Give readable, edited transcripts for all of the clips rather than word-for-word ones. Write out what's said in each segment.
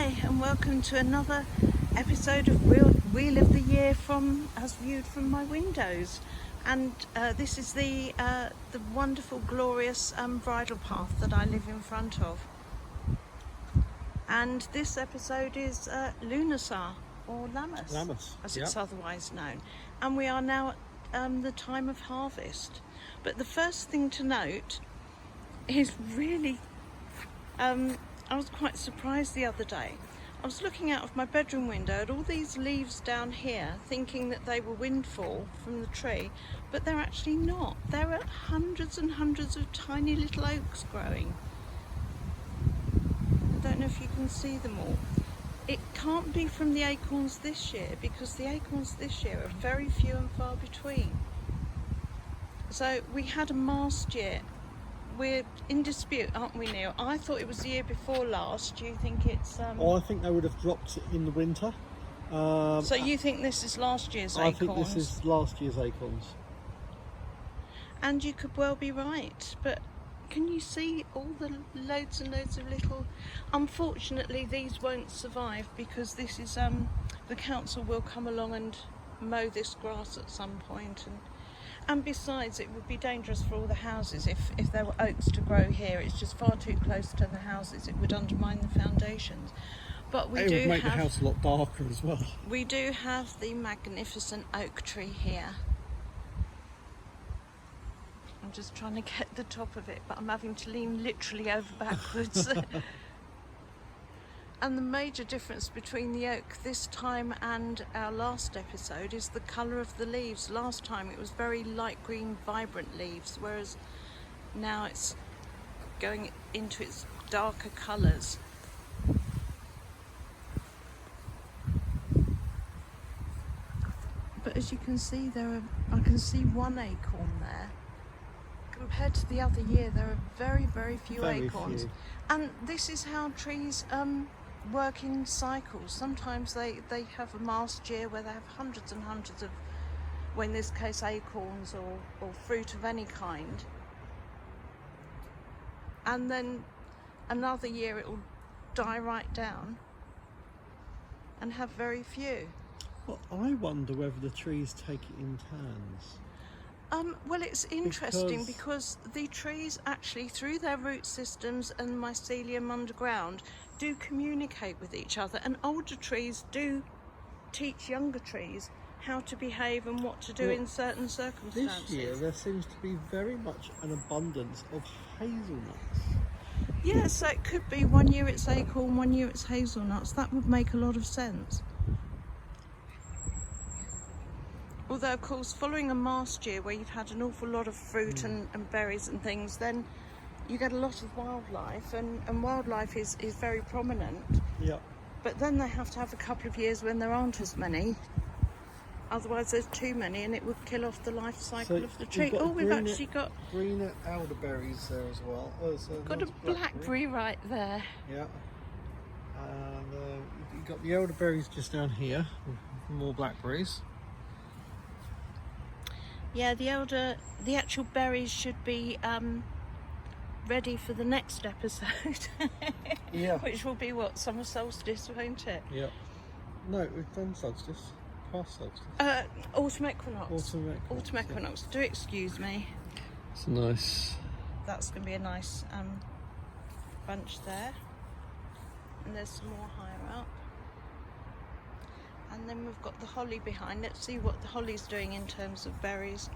Hi and welcome to another episode of Wheel of the Year from as viewed from my windows, and this is the wonderful glorious bridle path that I live in front of, and this episode is Lughnasa or Lamas, as it's otherwise known, and we are now at the time of harvest. But the first thing to note is really I was quite surprised the other day. I was looking out of my bedroom window at all these leaves down here, thinking that they were windfall from the tree, but they're actually not. There are hundreds and hundreds of tiny little oaks growing. I don't know if you can see them all. It can't be from the acorns this year, because the acorns this year are very few and far between. So we had them last year. We're in dispute, aren't we, Neil? I thought it was the year before last. Do you think it's... Well, I think they would have dropped in the winter. So you think this is last year's acorns? I think this is last year's acorns. And you could well be right, but can you see all the loads and loads of little... Unfortunately, these won't survive, because this is... the council will come along and mow this grass at some point, and besides, it would be dangerous for all the houses if there were oaks to grow here. It's just far too close to the houses. It would undermine the foundations. But it would make the house a lot darker as well. We do have the magnificent oak tree here. I'm just trying to get the top of it, but I'm having to lean literally over backwards. And the major difference between the oak this time and our last episode is the colour of the leaves. Last time it was very light green, vibrant leaves, whereas now it's going into its darker colours. But as you can see, I can see one acorn there. Compared to the other year, there are very, very few acorns. And this is how trees work in cycles. Sometimes they have a mast year where they have hundreds and hundreds of, well, in this case acorns or fruit of any kind, and then another year it will die right down and have very few. Well, I wonder whether the trees take it in turns. Well, it's interesting because the trees actually, through their root systems and mycelium underground, do communicate with each other, and older trees do teach younger trees how to behave and what to do in certain circumstances. This year there seems to be very much an abundance of hazelnuts. Yeah, so it could be 1 year it's acorn, 1 year it's hazelnuts. That would make a lot of sense. Although, of course, following a mast year where you've had an awful lot of fruit and berries and things, then you get a lot of wildlife, and wildlife is very prominent. Yeah. But then they have to have a couple of years when there aren't as many. Otherwise there's too many and it would kill off the life cycle of the tree. Oh, we've actually got... green elderberries there as well. Got a blackberry right there. Yeah. And you've got the elderberries just down here. More blackberries. Yeah, the actual berries should be ready for the next episode. Yeah. Which will be what, summer solstice, won't it? Yeah. No, we've done solstice. Past solstice. Autumn equinox. Autumn equinox. Do excuse me. It's nice. That's going to be a nice bunch there. And there's some more higher up. And then we've got the holly behind. Let's see what the holly's doing in terms of berries.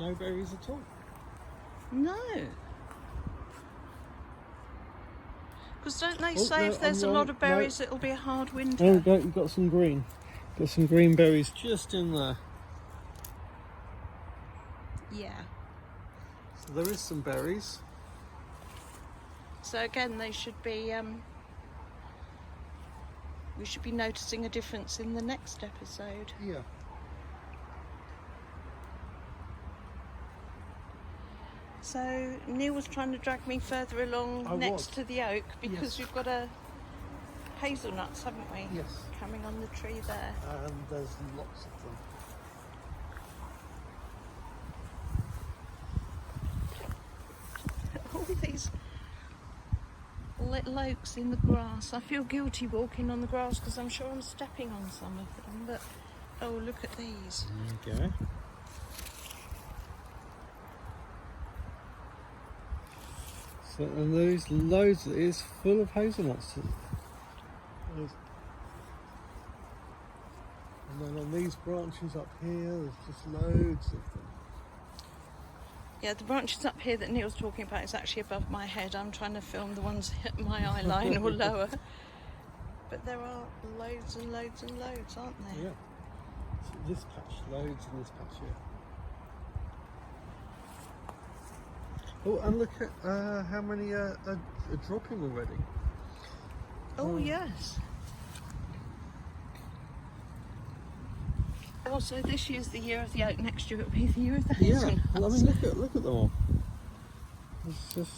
No berries at all? No. Because don't they say if there's a lot of berries, it'll be a hard winter? Oh, you've got some green. Got some green berries just in there. Yeah. So there is some berries. So again, they should be, we should be noticing a difference in the next episode. Yeah. So Neil was trying to drag me further along next to the oak, because we've got a hazelnuts, haven't we? Yes. Coming on the tree there. And there's lots of them. Oh, at these little oaks in the grass. I feel guilty walking on the grass because I'm sure I'm stepping on some of them, but oh, look at these. There you go. So, and there's loads, it is full of hazelnuts. And then on these branches up here, there's just loads of them. Yeah, the branches up here that Neil's talking about is actually above my head. I'm trying to film the ones at my eye line or lower. But there are loads and loads and loads, aren't there? Yeah. So this patch, loads in this patch here. Oh, and look at how many are dropping already. Oh, yes. Also, this year's the year of the oak. Next year it'll be the year of the hazelnuts. Yeah, well, I mean, look at them all. It's just...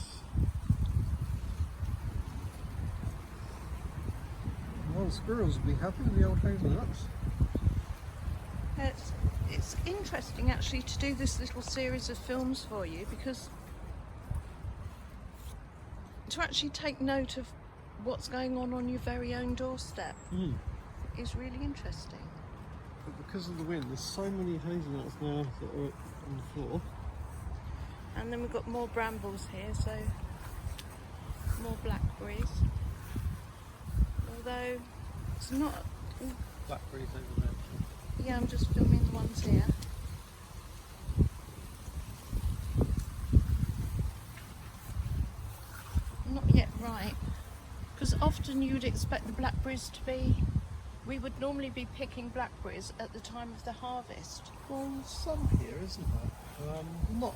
Well, the squirrels will be happy with the old hazelnuts. It's interesting actually to do this little series of films for you, because to actually take note of what's going on your very own doorstep is really interesting. But because of the wind, there's so many hazelnuts now that are on the floor. And then we've got more brambles here, so more blackberries. Although it's not... Blackberries over there. Yeah, I'm just filming the ones here. Not yet ripe, because often you'd expect the blackberries to be... We would normally be picking blackberries at the time of the harvest. Well, there's some here, isn't there? Not,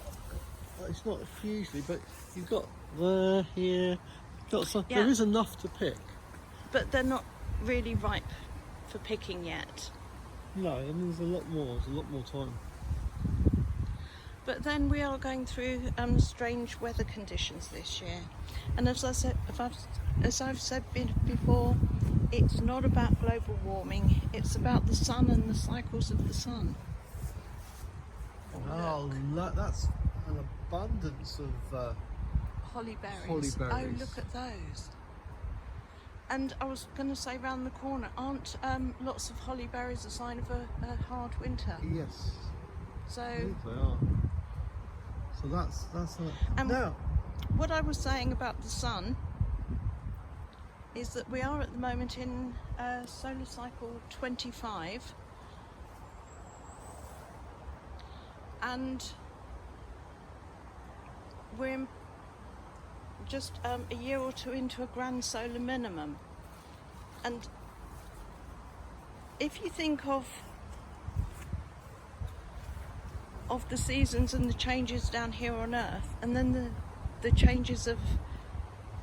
it's not hugely, but you've got there, here, got some. Yeah. There is enough to pick. But they're not really ripe for picking yet. No, I mean, there's a lot more. There's a lot more time. But then we are going through strange weather conditions this year, and as I've said before, it's not about global warming. It's about the sun and the cycles of the sun. Oh, that's an abundance of Holly berries. holly berries. Oh, look at those. And I was going to say round the corner, aren't lots of holly berries a sign of a hard winter? Yes. So I think they are. So that's now. What I was saying about the sun is that we are at the moment in solar cycle 25, and we're in just a year or two into a grand solar minimum. And if you think of the seasons and the changes down here on Earth, and then the changes of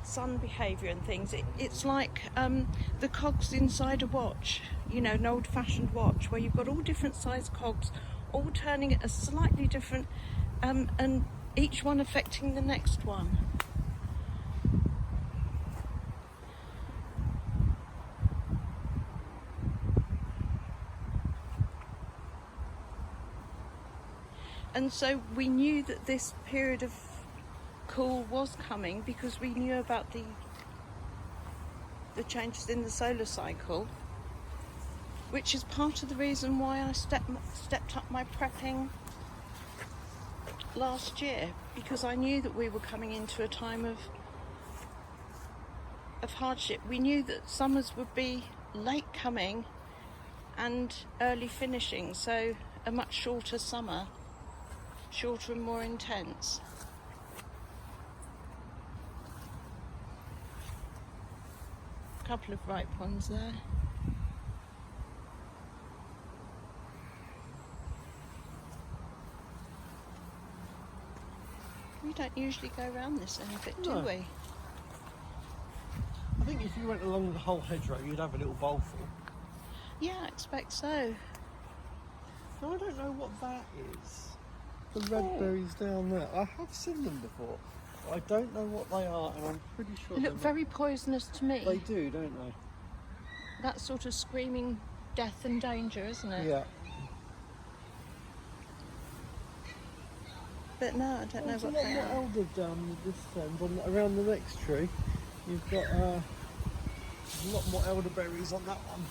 sun behaviour and things, it's like the cogs inside a watch, you know, an old-fashioned watch where you've got all different size cogs all turning at a slightly different and each one affecting the next one. And so we knew that this period of cool was coming because we knew about the changes in the solar cycle, which is part of the reason why I stepped up my prepping last year, because I knew that we were coming into a time of hardship. We knew that summers would be late coming and early finishing, so a much shorter summer, shorter and more intense. A couple of ripe ones there. We don't usually go around this end of it, do No. we? I think if you went along the whole hedgerow, you'd have a little bowlful. Yeah, I expect so. No, I don't know what that is. The red berries down there. I have seen them before. I don't know what they are, and I'm pretty sure They look very poisonous to me. They do, don't they? That's sort of screaming death and danger, isn't it? Yeah. But no, I don't know There's a what lot they more are. elder down this end. Around the next tree, you've got a lot more elderberries on that one.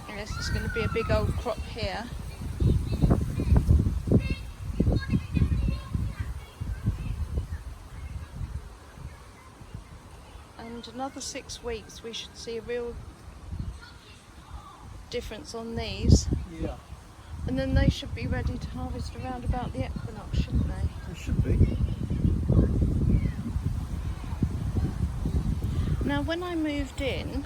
Yes, it's going to be a big old crop here. And another 6 weeks we should see a real difference on these. Yeah. And then they should be ready to harvest around about the equinox, shouldn't they? They should be. Now when I moved in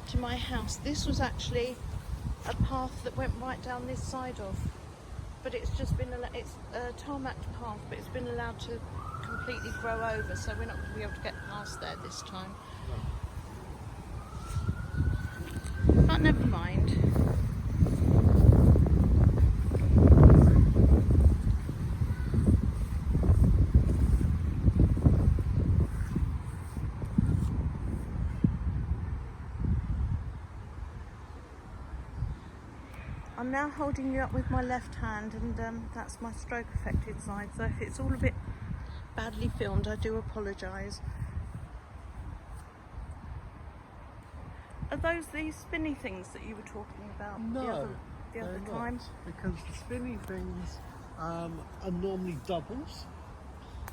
to my house, this was actually a path that went right down this side of, but it's just been, it's a tarmacked path, but it's been allowed to completely grow over, so we're not going to be able to get past there this time. But never mind. I'm now holding you up with my left hand, and that's my stroke affected side, so if it's all a bit badly filmed, I do apologise. Are those these spinny things that you were talking about No, the other they're time? not, because the spinny things are normally doubles.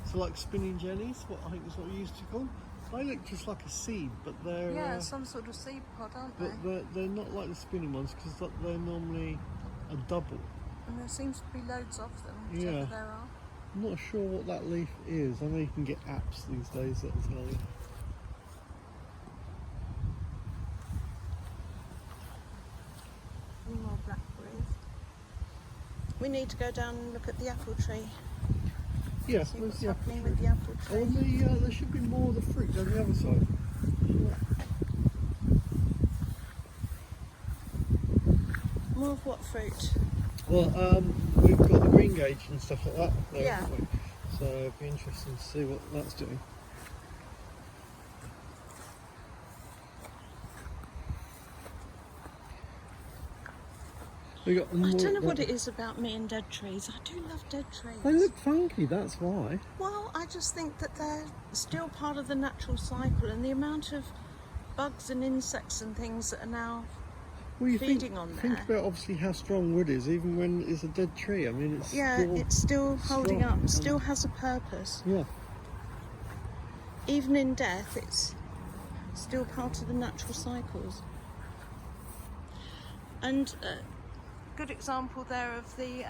So like spinning jennies, what I think is what you used to call. They look just like a seed, but they're Yeah, some sort of seed pod, aren't they? but they're not like the spinning ones because they're normally a double. And there seems to be loads of them, Yeah. whatever there are. I'm not sure what that leaf is. I know you can get apps these days that'll tell you. Any more blackberries? We need to go down and look at the apple tree. Yeah, See where's what's the apple happening tree? with the apple Oh, tree. there should be more of the fruit on the other side. More of what fruit? Well, we've got the green gauge and stuff like that there, Yeah. haven't we? So it'd be interesting to see what that's doing. We got I don't know what it is about me and dead trees. I do love dead trees. They look funky, that's why. Well, I just think that they're still part of the natural cycle, and the amount of bugs and insects and things that are now Well, you feeding on think there. about obviously how strong wood is, even when it's a dead tree. I mean, it's It's still holding strong up, and- still has a purpose. Yeah. Even in death, it's still part of the natural cycles. And good example there of the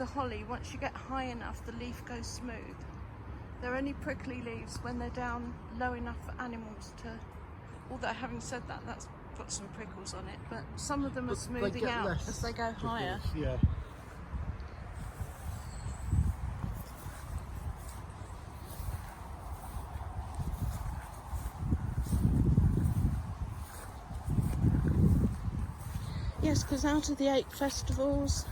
holly. Once you get high enough, the leaf goes smooth. They're only prickly leaves when they're down low enough for animals to. Although having said that, that's got some prickles on it. But some of them are But they smoothing get out less as they go higher. prickles, yeah. Yes, because out of the 8 festivals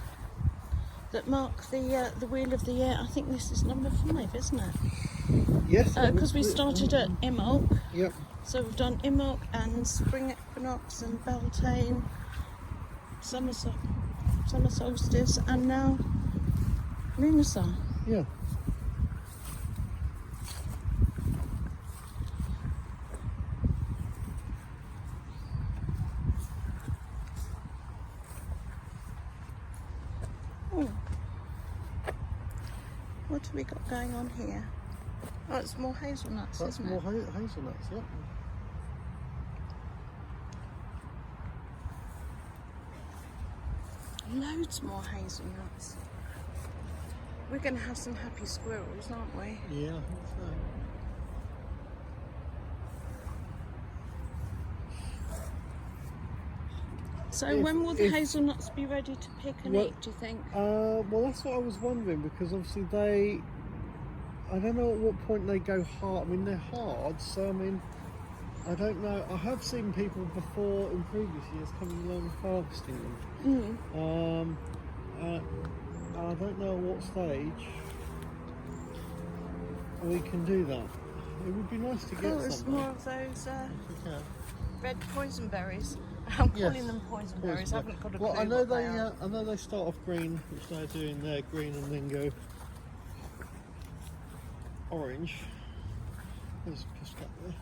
that mark the Wheel of the Year, I think this is number 5, isn't it? Yes. Because we started at Imbolc, Yep. so we've done Imbolc and Spring Equinox and Beltane, summer solstice, and now Lughnasa. Yeah. Oh. What have we got going on here? Oh, it's more hazelnuts, That's isn't more it? hazelnuts, yeah. Loads more hazelnuts. We're going to have some happy squirrels, aren't we? Yeah, I think so. So when will the hazelnuts be ready to pick and Well, eat, do you think? Well, that's what I was wondering, because obviously I don't know at what point they go hard. I mean, they're hard, so I mean, I don't know. I have seen people before in previous years coming along harvesting them. And I don't know at what stage we can do that. It would be nice to get Oh, there's some. more of those If we can. red poison berries. I'm calling Yes, them poison berries. I haven't got a clue well, I know what they. they are. I know they start off green, which they're doing there, green, and then go orange. There's a piss up there.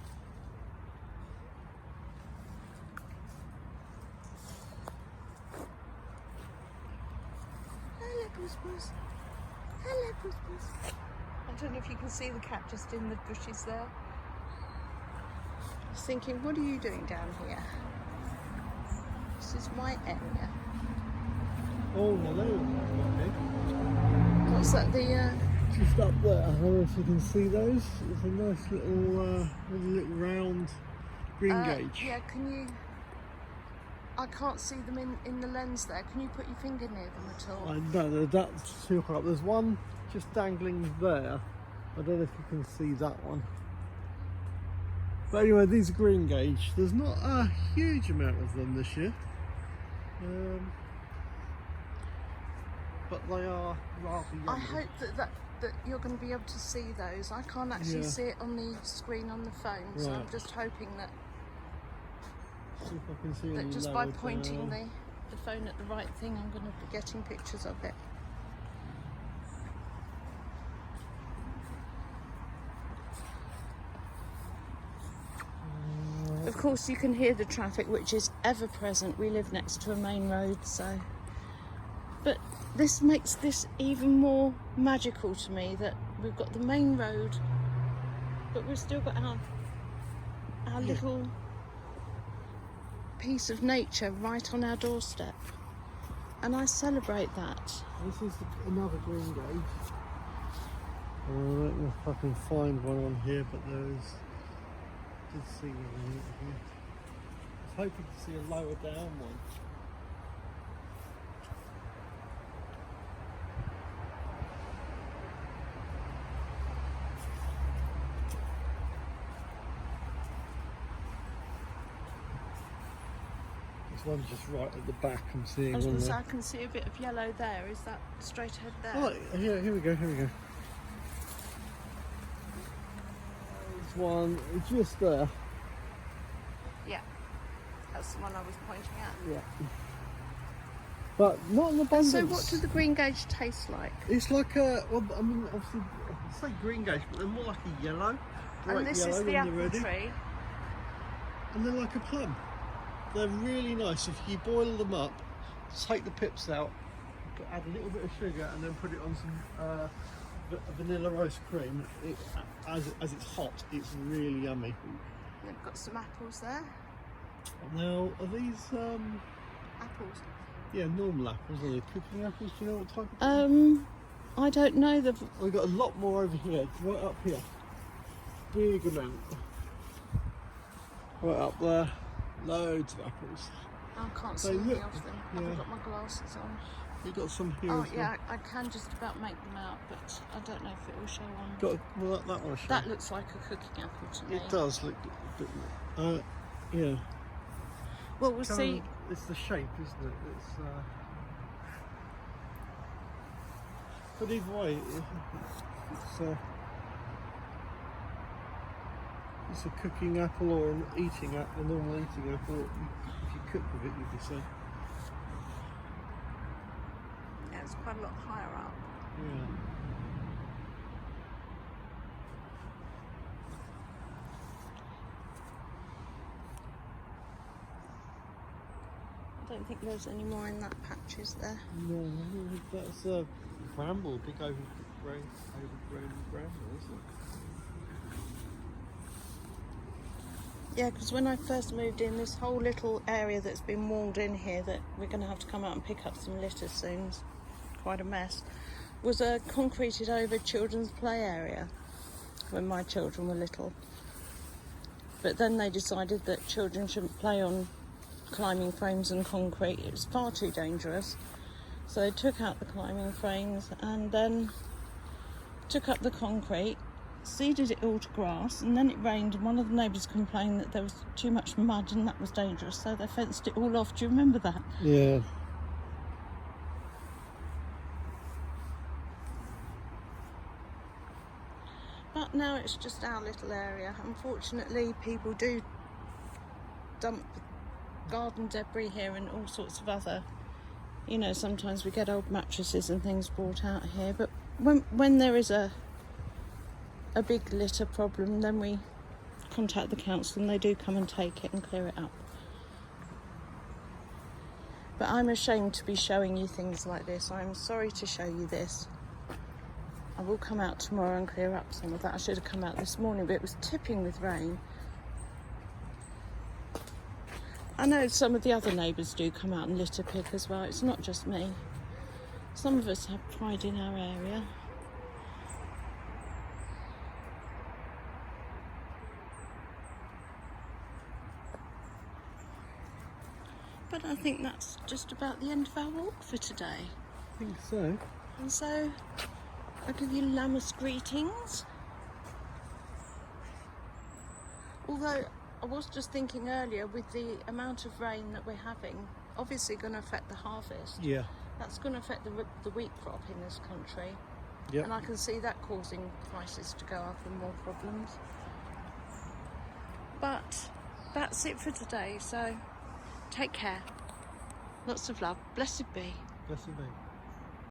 Hello, Puss Puss. Hello, Puss Puss. I don't know if you can see the cat just in the bushes there. I was thinking, what are you doing down here? This is my area. Oh no, they What's that? The just up there. I don't know if you can see those. It's a nice little round green gauge. yeah. Can you? I can't see them in the lens there. Can you put your finger near them at all? I don't know. That's too high up. There's one just dangling there. I don't know if you can see that one. But anyway, these are green gauge. There's not a huge amount of them this year. But they are rather young. I hope that you're going to be able to see those. I can't actually see it on the screen on the phone, so I'm just hoping that See if I can see that them just by lower pointing down. the phone at the right thing, I'm going to be getting pictures of it. Of course, you can hear the traffic, which is ever present. We live next to a main road, so. But this makes this even more magical to me, that we've got the main road, but we've still got our little piece of nature right on our doorstep, and I celebrate that. This is another green gauge. I don't know if I can find one on here, but there's. Did see one here. I was hoping to see a lower down one. There's one just right at the back. I'm seeing I was one going to say, there. I can see a bit of yellow there. Is that straight ahead there? Oh, here we go. There's one just there. Yeah, that's the one I was pointing at. Yeah. But not an abundance. So what does the green gauge taste like? It's like a, well, I mean, obviously, I say green gauge, but they're more like a yellow. Bright And this yellow is the when they're apple ready. tree. And they're like a plum. They're really nice. If you boil them up, take the pips out, add a little bit of sugar, and then put it on some vanilla roast cream. As it's hot, it's really yummy. They've got some apples there. Now, are these Apples. yeah, normal apples? Are they cooking apples? Do you know what type of? I don't know. We've got a lot more over here, right up here. Big amount. Right up there, loads of apples. I can't They see any look- of them. yeah. I've got my glasses on. You've got some here Oh as well. yeah, I can just about make them out, but I don't know if it will show on. Got, well, that one. That looks like a cooking apple to me. It does look a bit more. Yeah. Well, we'll Kind see. of- it's the shape, isn't it? But either way, it's a cooking apple or an eating apple, a normal eating apple. If you cook with it, you could say. Yeah, it's quite a lot higher up. Yeah. I don't think there's any more in that patch, is there? No, that's a bramble, big overgrown bramble, isn't it? Yeah, because when I first moved in, this whole little area that's been walled in here, that we're going to have to come out and pick up some litter soon, it's quite a mess, was a concreted over children's play area when my children were little. But then they decided that children shouldn't play on climbing frames and concrete. It was far too dangerous. So they took out the climbing frames and then took up the concrete, seeded it all to grass, and then it rained and one of the neighbours complained that there was too much mud and that was dangerous, so they fenced it all off. Do you remember that? Yeah. But now it's just our little area. Unfortunately, people do dump garden debris here and all sorts of other, you know, sometimes we get old mattresses and things brought out here, but when there is a big litter problem, then we contact the council and they do come and take it and clear it up. But I'm ashamed to be showing you things like this. I'm sorry to show you this. I will come out tomorrow and clear up some of that. I should have come out this morning, but it was tipping with rain. I know some of the other neighbours do come out and litter pick as well. It's not just me. Some of us have pride in our area. But I think that's just about the end of our walk for today. I think so. And so I'll give you Lamas greetings. Although I was just thinking earlier, with the amount of rain that we're having, obviously going to affect the harvest. Yeah. That's going to affect the wheat crop in this country. Yep. And I can see that causing prices to go up and more problems. But that's it for today, so take care. Lots of love. Blessed be. Blessed be.